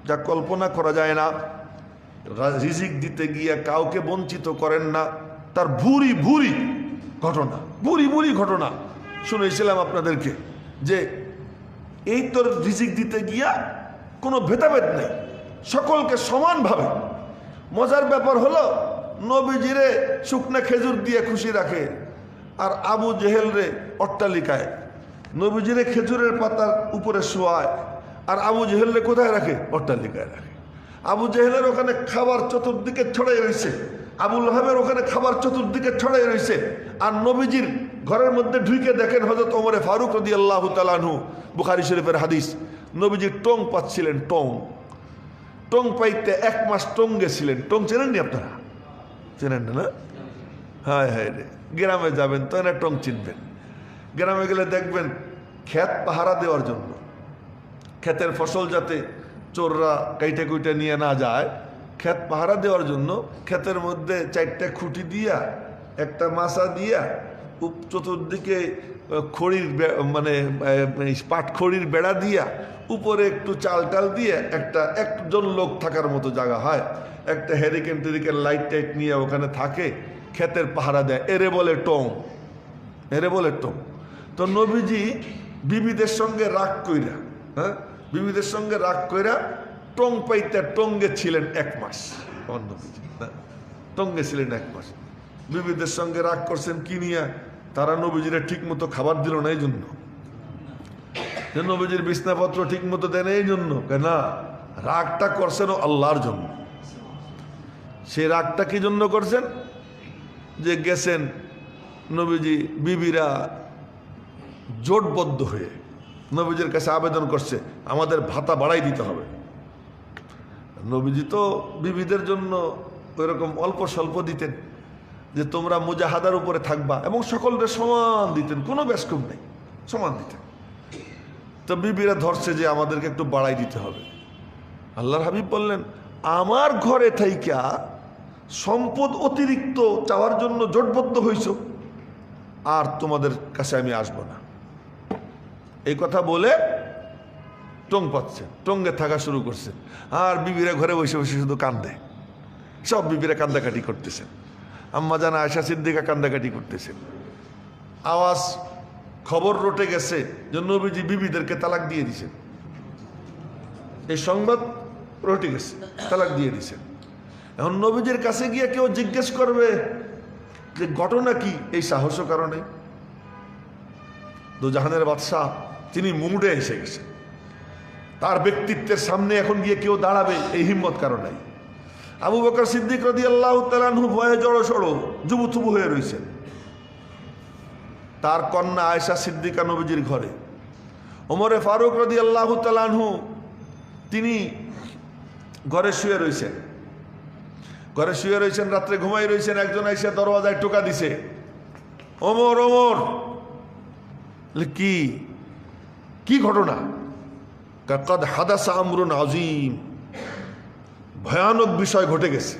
যা কল্পনা করা যায় না। রিজিক দিতে গিয়ে কাউকে বঞ্চিত করেন না। তার ভুরি ভুরি ঘটনা, ভুরি ভুরি ঘটনা শুনেছিলাম আপনাদেরকে, যে এই তোর রিজিক দিতে গিয়া কোনো ভেদাভেদ নেই, সকলকে সমানভাবে। মজার ব্যাপার হলো, নবীজিরে শুকনা খেজুর দিয়ে খুশি রাখে, আর আবু জেহেল রে অট্টালিকায়। নবীজিরে খেজুরের পাতার উপরে শোয়ায়, আর আবু জেহেল রে কোথায় রাখে? অট্টালিকায় রাখে। আবু জেহেলের ওখানে খাবার চতুর্দিকে ছড়াই রয়েছে, আবুল হাবের ওখানে খাবার চতুর্দিকে ছড়াই রয়েছে। আর নবীজির ঘরের মধ্যে ঢুকে দেখেন হযরত ওমরে ফারুক রাদিয়াল্লাহু তাআলা আনহু, বুখারী শরীফের হাদিস, নবীজি টং পাচ্ছিলেন। টং পাইতে 1 মাস টং গেছিলেন। টং চেনেন নি আপনারা? চেনেন না? হ্যাঁ হ্যাঁ রে, গ্রামে যাবেন তো না টং চিনবেন। গ্রামে গেলে দেখবেন ক্ষেত পাহারা দেওয়ার জন্য, ক্ষেতের ফসল যাতে চোররা কাইটে কুইটে নিয়ে না যায়, ক্ষেত পাহারা দেওয়ার জন্য ক্ষেতের মধ্যে 4টা খুঁটি দিয়া, একটা মাছা দিয়া, চতুর্দিকে খড়ির মানে পাট খড়ির বেড়া দিয়া, উপরে একটু চাল টাল দিয়ে একজন লোক থাকার মতো জায়গা হয়, একটা হ্যারিকেন টেরিকেন লাইট টাইট নিয়ে ওখানে থাকে, ক্ষেতের পাহারা দেয়। এরে বলে টং, এরে বলে টং। তো নবীজি বিবিদের সঙ্গে রাগ কইরা, হ্যাঁ, বিবিদের সঙ্গে রাগ কইরা টং পাইতে টঙ্গে ছিলেন 1 মাস। টঙ্গে ছিলেন 1 মাস। বিবিদের সঙ্গে রাগ করছেন কি নিয়ে? তারা নবীজিরা ঠিক মতো খাবার দিল না, এই জন্য। নবীজির বিছনাপত্র ঠিক মতো দেন এই জন্য। কেন? রাগটা করছেন আল্লাহর জন্য। সেই রাগটা কি জন্য করছেন? যে গেছেন নবীজি, বিবিরা জোটবদ্ধ হয়ে নবীজির কাছে আবেদন করছে, আমাদের ভাতা বাড়াই দিতে হবে। নবীজি তো বিবিদের জন্য ওইরকম অল্প স্বল্প দিতেন, যে তোমরা মুজাহাদার উপরে থাকবা, এবং সকলকে সমান দিতেন, কোনো ব্যাসকম নেই, সমান দিতেন। তো বিবিরা ধরছে যে আমাদেরকে একটু বাড়াই দিতে হবে। আল্লাহর হাবিব বললেন, আমার ঘরে থাইকা সম্পদ অতিরিক্ত চাওয়ার জন্য জোটবদ্ধ হইছ, আর তোমাদের কাছে আমি আসবো না। এই কথা বলে টং পাচ্ছে, টঙ্গে থাকা শুরু করছে। আর বিবিরা ঘরে বসে বসে শুধু কান্দে, সব বিবিরা কান্দাকাটি করতেছেন। আম্মা জান আয়েশা সিদ্দিকা কান্দাকাটি করতেছেন। আওয়াজ, খবর রটে গেছে যে নবীজি বিবিদেরকে তালাক দিয়ে দিছেন। এই সংবাদ রটে গেছে, তালাক দিয়ে দিছেন। এখন নবীজির কাছে গিয়ে কেউ জিজ্ঞেস করবে যে ঘটনা কি, এই সাহসও কারণে দোজাহানের বাদশাহ তিনি মুডে এসে গেছে, তার ব্যক্তিত্বের সামনে এখন গিয়ে কেউ দাঁড়াবে এই হিম্মত কারণে। আবু বকর সিদ্দিক রাদিয়াল্লাহু তাআলা আনহু ভয়ে জড়সড় জুবুথুবু হয়ে রয়েছেন। তার কন্যা আয়েশা সিদ্দিকা নবীজির ঘরে, ওমরে ফারুক রাদিয়াল্লাহু তাআলা আনহু তিনি ঘরে শুয়ে রয়েছেন, রাত্রে ঘুমাই রয়েছেন। একজন আইসা দরওয়াজায় টোকা দিছে, ওমর ওমর। কি কি ঘটনা? কাদ হাদাসা আমরুন আযীম, ভয়ানক বিষয় ঘটে গেছে।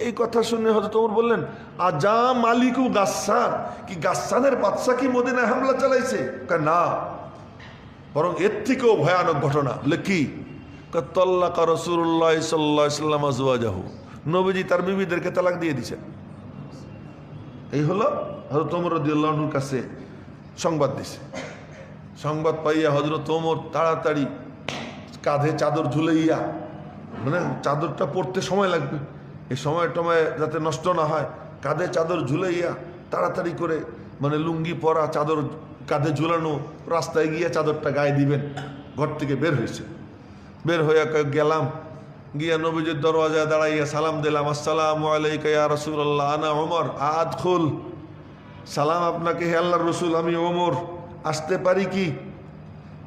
এই কথা শুনে হযরত ওমর বললেন, আজা মালিকু গাসসান, কি গাসসানের বাদশা কি মদিনায় হামলা চালাইছে? না, বরং এর থেকেও ভয়ানক ঘটনা। বলে কি? তাল্লাকা রাসূলুল্লাহ সাল্লাল্লাহু আলাইহি ওয়াসাল্লাম আজওয়াজাহু, নবীজি তার বিবিদেরকে তালাক দিয়ে দিয়েছেন। এই হলো হযরত ওমর রাদিয়াল্লাহু আনহুর কাছে সংবাদ দিছে। সংবাদ পাইয়া হযরত ওমর তাড়াতাড়ি কাঁধে চাদর ঝুলাইয়া, মানে চাদরটা পড়তে সময় লাগবে, এই সময় যাতে নষ্ট না হয়, কাঁধে চাদর ঝুলাইয়া তাড়াতাড়ি করে, মানে লুঙ্গি পরা, চাদর কাঁধে ঝুলানো, রাস্তায় গিয়ে চাদরটা গায়ে দিবেন। ঘর থেকে বের হয়েছে, বের হইয়া গেলাম, গিয়া নবীজির দরওয়াজায় দাঁড়াইয়া সালাম দিলাম, আসসালামু আলাইকা ইয়া রাসূলুল্লাহ আনা ওমর আদখুল। সালাম আপনাকে হে আল্লাহর রসুল, আমি ওমর, আসতে পারি কি?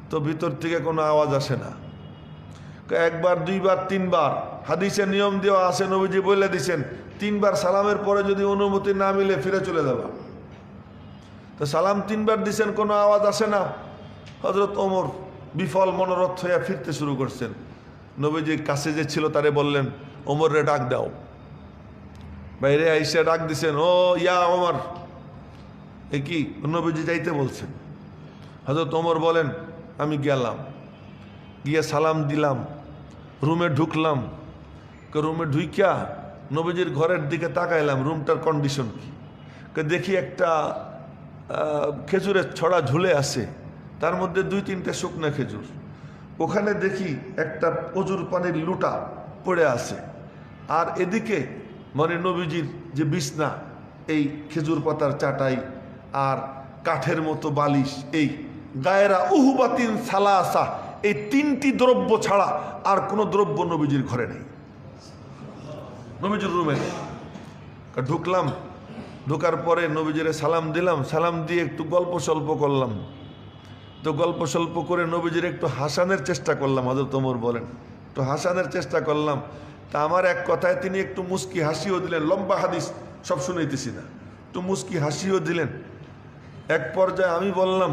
তো ভিতর থেকে কোনো আওয়াজ আসে না। একবার, দুইবার, তিনবার হাদিসে নিয়ম দেওয়া আছে, নবীজি বলে দিছেন 3 বার সালামের পরে যদি অনুমতি না মিলে ফিরে চলে যাবা। তো সালাম 3 বার দিছেন, কোনো আওয়াজ আসে না। হযরত ওমর বিফল মনোরথ হইয়া ফিরতে শুরু করছেন। নবীজির কাছে যে ছিল তারে বললেন, ওমর রে ডাক দাও। বাইরে আইসা ডাক দিছেন, ও ইয়া ওমর। এ কি? নবীজি যাইতে বলছেন। হযরত ওমর বলেন, আমি গেলাম, গিয়ে সালাম দিলাম, রুমে ঢুকলাম। রুমে ঢুইকা নবীজির ঘরের দিকে তাকাইলাম, রুমটার কন্ডিশন কি। দেখি একটা খেজুরের ছড়া ঝুলে আছে, তার মধ্যে 2-3টে শুকনা খেজুর। ওখানে দেখি একটা অজুর পানির লুটা পড়ে আছে, আর এদিকে মানে নবীজির যে বিছনা, এই খেজুর পাতার চাটাই আর কাঠের মতো বালিশ, এই গায়রা উহুবাতিন সালাসা, এই 3টি দ্রব্য ছাড়া আর কোনো দ্রব্য নবীজির ঘরে নেই, নবীজির রুমে। ঢুকলাম, ঢোকার পরে নবীজিরে সালাম দিলাম, সালাম দিয়ে একটু গল্প সল্প করলাম। তো গল্প সল্প করে নবীজির একটু হাসানের চেষ্টা করলাম। হযরত ওমর বলেন, একটু হাসানের চেষ্টা করলাম। তা আমার এক কথায় তিনি একটু মুস্কি হাসিও দিলেন। লম্বা হাদিস সব শুনাইতেছি না, একটু মুস্কি হাসিও দিলেন। এক পর্যায়ে আমি বললাম,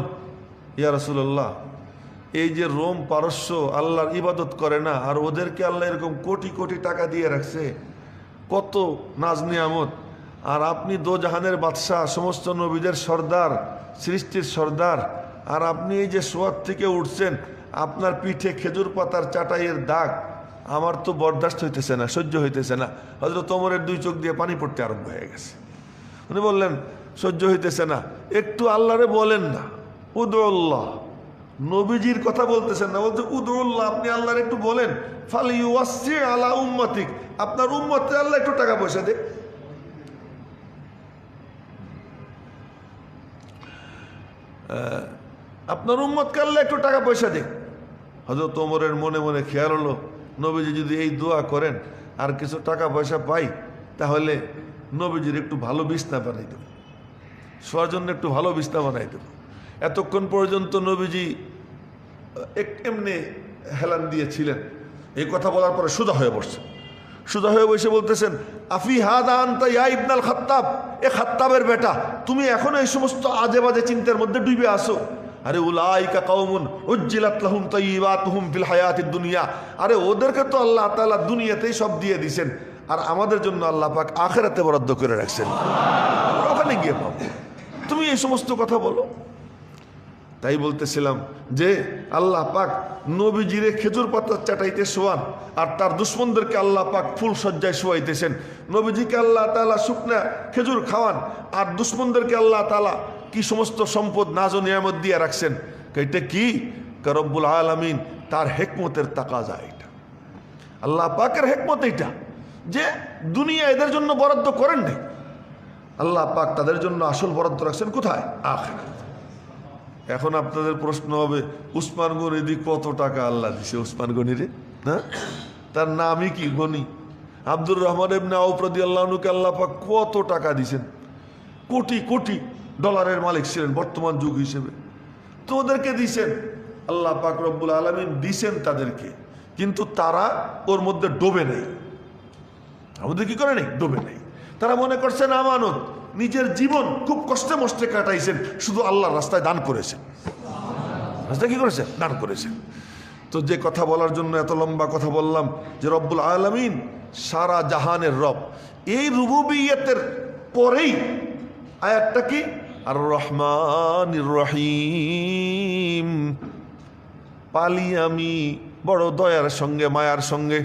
ইয়া রাসূলুল্লাহ, এই যে রোম পারস্য আল্লাহর ইবাদত করে না, আর ওদেরকে আল্লাহ এরকম কোটি কোটি টাকা দিয়ে রাখছে, কত নাজ নিয়ামত, আর আপনি দোজাহানের বাদশাহ, সমস্ত নবীদের সর্দার, সৃষ্টির সর্দার, আর আপনি এই যে সোয়াদ থেকে উঠছেন, আপনার পিঠে খেজুর পাতার চাটাইয়ের দাগ, আমার তো বরদাস্ত হইতেছে না, সহ্য হইতেছে না। হযরত ওমরের 2 চোখ দিয়ে পানি পড়তে আরম্ভ হয়ে গেছে। উনি বললেন, সহ্য হইতেছে না, একটু আল্লাহরে বলেন না, উদুল্লাহ। নবীজির কথা বলতেছেন না, বলতে উদুল্লাহ, আপনি আল্লাহর একটু বলেন, ফালিউয়াসি আলা উম্মতিক, আপনার উম্মতে আল্লাহ একটু টাকা পয়সা দেখ। আপনার উম্মতকে আল্লাহ একটু টাকা পয়সা দেখ। হযরত ওমরের মনে মনে খেয়াল হলো, নবীজি যদি এই দোয়া করেন আর কিছু টাকা পয়সা পাই, তাহলে নবীজির একটু ভালো বিছনা বানাই দেব, শোয়ার জন্য একটু ভালো বিছনা বানাই দেব। এতক্ষণ পর্যন্ত নবীজি এমনি হেলান দিয়েছিলেন। এই কথা বলার পরে সোজা হয়ে বসছে, সোজা হয়ে বসে বলতেছেন, আফি হাদা আনতা ইয়া ইবনাল খাত্তাব, এ খাত্তাবের বেটা, তুমি এখন এই সমস্ত আজে বাজে চিন্তার মধ্যে ডুবে আসো। আরে উলাইকা কওমুন উজ্জিলাত লাহুম তাইয়্যিবাতুহুম ফিল হায়াতিদ দুনিয়া, আরে ওদেরকে তো আল্লাহ তাআলা দুনিয়াতেই সব দিয়ে দিয়েছেন, আর আমাদের জন্য আল্লাহ পাক আখিরাতে বরাদ্দ করে রাখছেন, ওখানে গিয়ে পাবো। তুমি এই সমস্ত কথা বলো। তাই বলতেছিলাম যে আল্লাহ পাক নবীজিরে খেজুর পাতার চাটাইতে শোয়ান, আর তার দুশ্মনদেরকে আল্লাহ পাক ফুল সজ্জায় শোয়াইতেছেন। নবীজিকে আল্লাহ তাআলা শুকনা খেজুর খাওয়ান, আর দুশ্মনদেরকে আল্লাহ তাআলা কি সমস্ত সম্পদ নাজ ও নিয়ামত দিয়ে রাখছেন। এটা কি? রব্বুল আলামিন তার হেকমতের তাকাজা, এটা আল্লাহ পাকের হেকমত। এটা যে দুনিয়া এদের জন্য বরাদ্দ করেন নাই, আল্লাহ পাক তাদের জন্য আসল বরাদ্দ রাখছেন কোথায়? আখিরাত। এখন আপনাদের প্রশ্ন হবে, উসমান গনিদি কত টাকা আল্লাহ দিছে উসমান গনিরে? হ্যাঁ, তার নামই কি গনি? আব্দুর রহমান ইবনে আউফ রাদিয়াল্লাহু আনহুকে আল্লাহ পাক কত টাকা দিছেন, কোটি কোটি ডলারের মালিক ছিলেন বর্তমান যুগ হিসেবে। তো ওদেরকে দিছেন, আল্লাহ পাক রব্বুল আলামিন দিছেন তাদেরকে, কিন্তু তারা ওর মধ্যে ডোবে নাই। আমাদের কি করে নাই? ডোবে নাই। তারা মনে করছেন আমানত, নিজের জীবন খুব কষ্টে মষ্টে কাটাইছেন, শুধু আল্লাহর রাস্তায় দান করেছেন। রাস্তায় কি করেছেন? দান করেছেন। তো যে কথা বলার জন্য এত লম্বা কথা বললাম, যে রব্বুল আলামিন সারা জাহানের রব, এই রুবুবিয়তের পরেই আয়াতটা কি? আর রহমানির রহিম, পালি আমি বড় দয়ার সঙ্গে, মায়ার সঙ্গে,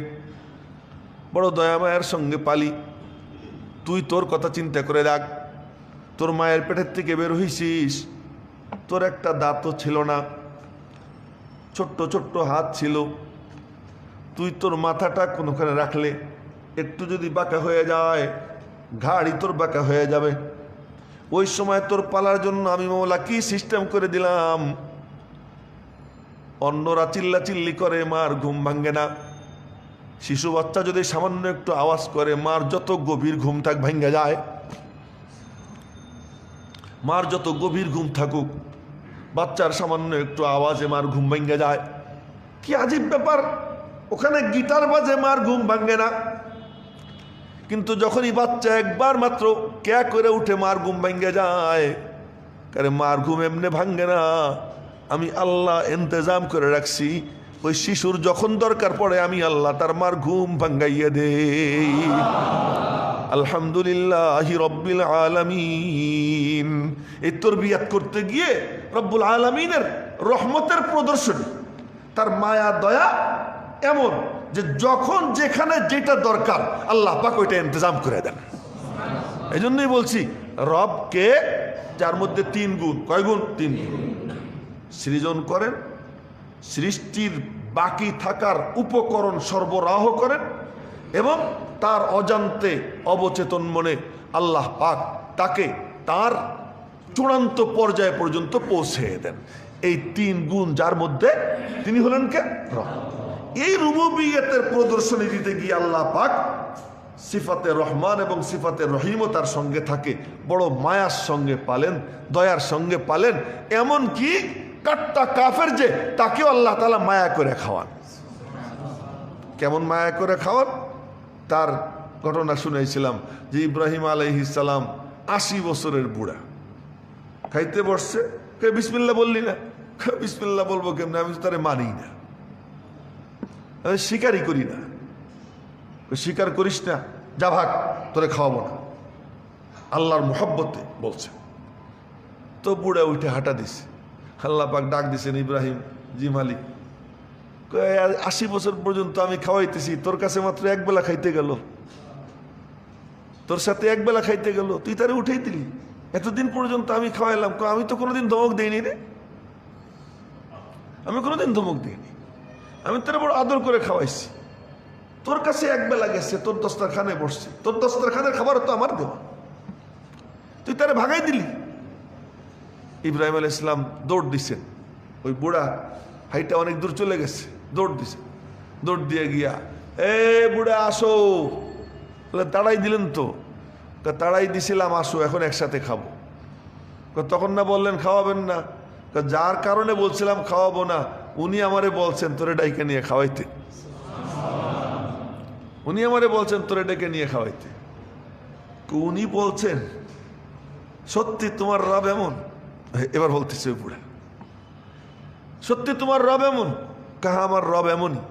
বড় দয়া মায়ার সঙ্গে পালি। তুই তোর কথা চিন্তা করে দেখ, তোর মায়ের পেটের থেকে বের হইছিস, তোর একটা দাঁতও ছিল না, ছোট্ট ছোট্ট হাত ছিল। তুই তোর মাথাটা কোনোখানে রাখলে একটু যদি বাঁকা হয়ে যায়, ঘাড়ি তোর বাঁকা হয়ে যাবে। ওই সময় তোর পালার জন্য আমি মওলা কি সিস্টেম করে দিলাম, অন্যরা চিল্লা চিল্লি করে, মার ঘুম ভাঙ্গে না। শিশু বাচ্চা যদি সামান্য একটু আওয়াজ করে, মার যত গভীর ঘুম থাক ভাঙ্গে যায়, মার যত গভীর ঘুম থাকুক, বাচ্চার সামান্য একটু আওয়াজে মার ঘুম ভাঙ্গে যায়। কি আজীব ব্যাপার, ওখানে গিটার বাজে মার ঘুম ভাঙ্গে না, কিন্তু যখনই বাচ্চা একবার মাত্র ক্যা করে উঠে মার ঘুম ভাঙ্গে যায়। কারণ মার ঘুম এমনি ভাঙ্গে না, আমি আল্লাহ ইন্তজাম করে রাখছি, ওই শিশুর যখন দরকার পড়ে আমি আল্লাহ তার মার ঘুম ভাঙ্গাইয়া দেই। আলহামদুলিল্লাহি রব্বিল আলামিন। এই তরবিয়াত করতে গিয়ে রব্বুল আলামিনের রহমতের প্রদর্শনী, তার মায়া দয়া এমন যে যখন যেখানে যেটা দরকার আল্লাহ পাক ওইটা ইন্তজাম করে দেন। এই জন্যই বলছি রবকে, যার মধ্যে তিন গুণ। কয় গুণ? তিন গুণ। সৃজন করেন, সৃষ্টির বাকি থাকার উপকরণ সরবরাহ করেন, এবং তার অজান্তে অবচেতন মনে আল্লাহ পাক তাকে তার চূড়ান্ত পর্যায় পর্যন্ত পৌঁছে দেন। এই তিন গুণ যার মধ্যে, তিনি হলেন কে? রব। এই রুবুবিয়তের প্রদর্শনী দিতে গিয়ে আল্লাহ পাক সিফাতে রহমান এবং সিফাতে রহিমতার সঙ্গে থাকে, বড় মায়ার সঙ্গে পালেন, দয়ার সঙ্গে পালেন। এমন কি কাট্টা কাফের যে, তাকেও আল্লাহ তাআলা মায়া করে খাওয়ান। কেমন মায়া করে খাওয়ান? তার ঘটনা শুনেছিলাম যে ইব্রাহিম আলাইহিস সালাম 80 বছরের বুড়া, খাইতে বসছে, বিসমিল্লাহ বললি না? বিসমিল্লাহ বলবো কেমনে, আমি তো তারে মানি না, আমি স্বীকারই করি না। স্বীকার করিস না, যা ভাগ, তোরে খাওয়াবো না। আল্লাহর মুহাব্বতে বলছে। তো বুড়া উঠে হাঁটা দিছে। আল্লাহ পাক ডাক দিছেন, ইব্রাহিম, জি মালিক। 80 বছর পর্যন্ত আমি খাওয়াইতেছি, তোর কাছে মাত্র এক বেলা খাইতে গেল, তোর সাথে এক বেলা খাইতে গেল, তুই তারে উঠেই দিলি। এতদিন পর্যন্ত আমি খাওয়াইলাম, আমি তো কোনোদিন ধমক দিইনি রে, আমি কোনোদিন ধমক দিইনি, আমি তোর বড় আদর করে খাওয়াইছি। তোর কাছে এক বেলা গেছে, তোর দস্তরখানে বসছে, তোর দস্তরখানের খাবার তো আমার দেওয়া, তুই তারে ভাগাই দিলি। ইব্রাহিম আলাইহিস সালাম দৌড় দিছেন, ওই বুড়া হাইটা অনেক দূর চলে গেছে, দৌড় দিছে। দৌড় দিয়ে গিয়া, এ বুড়া আসো, তাড়াই দিলেন তো? তাড়াই দিছিলাম, আসো এখন একসাথে খাবো। তখন না বললেন খাওয়াবেন না? যার কারণে বলছিলাম খাওয়াবো না, উনি আমারে বলছেন তোরে ডাইকে নিয়ে খাওয়াইতে, উনি আমারে বলছেন তোরে ডেকে নিয়ে খাওয়াইতে। উনি বলছেন সত্যি তোমার রব এমন? এবার বলতেছে বুড়া, সত্যি তোমার রব এমন? কাহা আমার রব এমনই।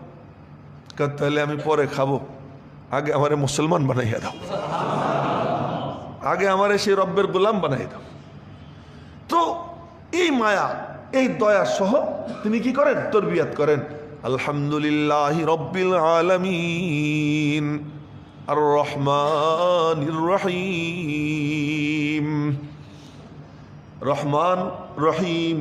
তাহলে আমি পরে খাবো, আগে আমারে মুসলমান বানাইয়া দাও, আগে আমারে সেই রব্বের গোলাম বানাই দাও। তো এই মায়া, এই দয়া সহ তিনি কি করেন? তরবিয়াত করেন। আলহামদুলিল্লাহ রব্বিল আলামিন আর রহমানির রহিম। রহমান রহিম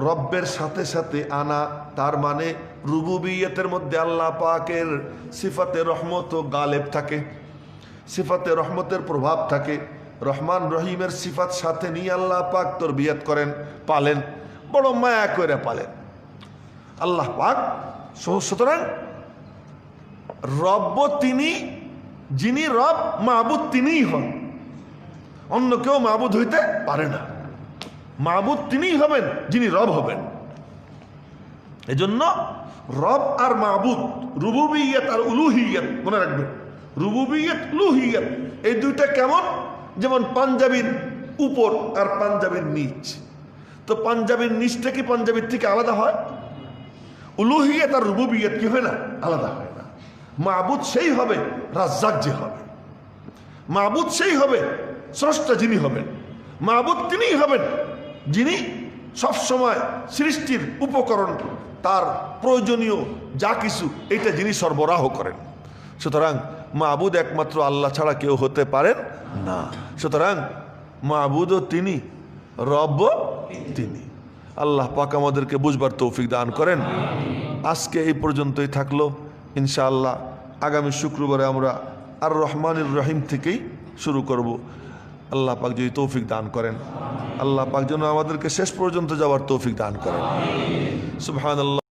রব্বের সাথে সাথে আনা, তার মানে রুবুবিয়তের মধ্যে আল্লাহ পাকের সিফাতে রহমত ও গালেব থাকে। সিফাতে রহমতের প্রভাব থাকে, রহমান রহিমের সিফাত সাথে নিয়ে আল্লাহ পাক তরবিয়ত করেন, পালেন, বড় মায়া করে পালেন আল্লাহ পাক। সুতরাং রব্ব তিনি, যিনি রব মাবুদ তিনিই হন, অন্য কেউ মাবুদ হইতে পারে না। মাবুদ তিনিই হবেন যিনি রব হবেন। এজন্য রব আর মাবুদ, রুবুবিয়ত আর উলুহিয়ত মনে রাখবেন। রুবুবিয়ত উলুহিয়ত এই দুইটা কেমন? যেমন পাঞ্জাবির উপর আর পাঞ্জাবির নিচ। তো পাঞ্জাবির নিচটা কি পাঞ্জাবির থেকে আলাদা হয়? উলুহিয়ত আর রুবুবিয়ত কি হয় না? আলাদা হয় না। মাবুদ সেই হবে রাজ্জাক যে হবে, মাবুদ সেই হবে স্রষ্টা যিনি হবেন, মাবুদ তিনিই হবেন যিনি সবসময় সৃষ্টির উপকরণ, তার প্রয়োজনীয় যা কিছু এটা যিনি সরবরাহ করেন। সুতরাং মাবুদ একমাত্র আল্লাহ ছাড়া কেউ হতে পারেন না। সুতরাং মাবুদও তিনি, রব্বও তিনি। আল্লাহ পাক আমাদেরকে বুঝবার তৌফিক দান করেন। আজকে এই পর্যন্তই থাকলো। ইনশাআল্লাহ আগামী শুক্রবারে আমরা আর রহমানির রহিম থেকেই শুরু করব। আল্লাহ পাক যদি তৌফিক দান করেন, আল্লাহ পাক যেন আমাদেরকে শেষ পর্যন্ত যাওয়ার তৌফিক দান করেন। সুবহানাল্লাহ।